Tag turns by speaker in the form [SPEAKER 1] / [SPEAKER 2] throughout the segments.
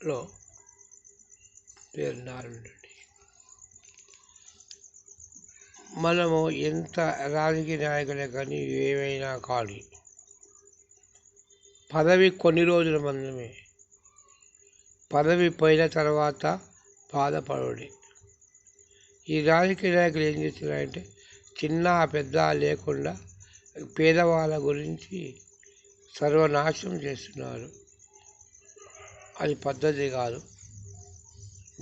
[SPEAKER 1] లో పేరు నారాయణ రెడ్డి. మనము ఎంత రాజకీయ నాయకులే కానీ ఏమైనా కానీ పదవి కొన్ని రోజుల మందమే. పదవి పోయిన తర్వాత బాధపడుడి. ఈ రాజకీయ నాయకులు ఏం చేస్తున్నారంటే చిన్న పెద్ద లేకుండా పేదవాళ్ళ గురించి సర్వనాశనం చేస్తున్నారు. అది పద్ధతి కాదు.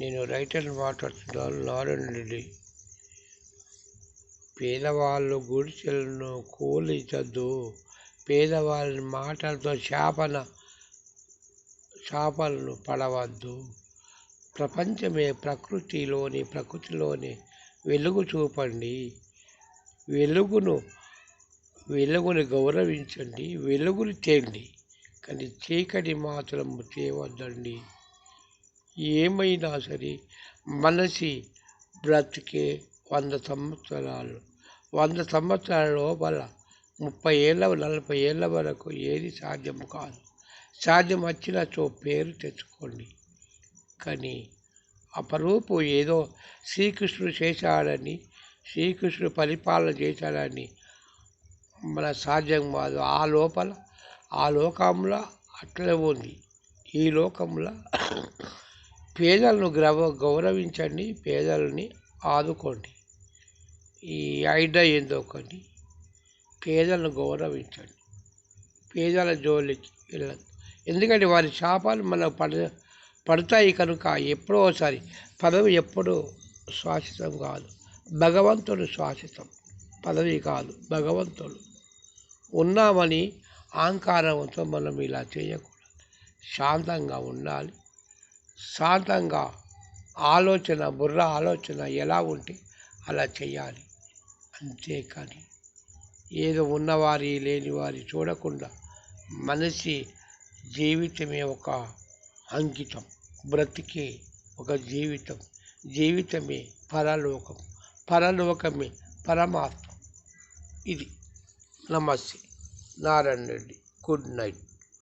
[SPEAKER 1] నేను రైటర్ని మాట్లాడుతున్నాను, నారాయణ రెడ్డి. పేదవాళ్ళు గుడిసెలను కూలించద్దు. పేదవాళ్ళని మాటలతో శాపాలను పడవద్దు. ప్రపంచమే ప్రకృతిలోని వెలుగు చూపండి. వెలుగుని గౌరవించండి. వెలుగుని తేండి, కానీ చీకటి మాత్రం చేయవద్దండి. ఏమైనా సరే మనిషి బ్రతికే 100 సంవత్సరాలు. 100 సంవత్సరాల లోపల 30 ఏళ్ళ 40 ఏళ్ళ వరకు ఏది సాధ్యం కాదు. సాధ్యం వచ్చినచో పేరు తెచ్చుకోండి. కానీ అపరూపు ఏదో శ్రీకృష్ణుడు చేశాడని, శ్రీకృష్ణుడు పరిపాలన చేశాడని మన సాధ్యం కాదు. ఆ లోకంలో అట్లే ఉంది. ఈ లోకంలో పేదలను గౌరవించండి, పేదలని ఆదుకోండి. ఈ ఐడియా ఏందో కానీ పేదలను గౌరవించండి, పేదల జోలికి వెళ్ళదు. ఎందుకంటే వారి శాపాలు మనకు పడతాయి కనుక. ఎప్పుడో ఒకసారి పదవి ఎప్పుడూ శాశ్వతం కాదు. భగవంతుడు శాశ్వతం, పదవి కాదు. భగవంతుడు ఉన్నామని అహంకారంతో మనం ఇలా చేయకూడదు. శాంతంగా ఉండాలి. శాంతంగా బుర్ర ఆలోచన ఎలా ఉంటే అలా చేయాలి. అంతేకాని ఏదో ఉన్నవారి లేనివారి చూడకుండా మనిషి జీవితమే ఒక అంకితం. బ్రతికే ఒక జీవితమే పరలోకం, పరలోకమే పరమాత్మ. ఇది. నమస్తే. నారాయణ రెడ్డి. Good night.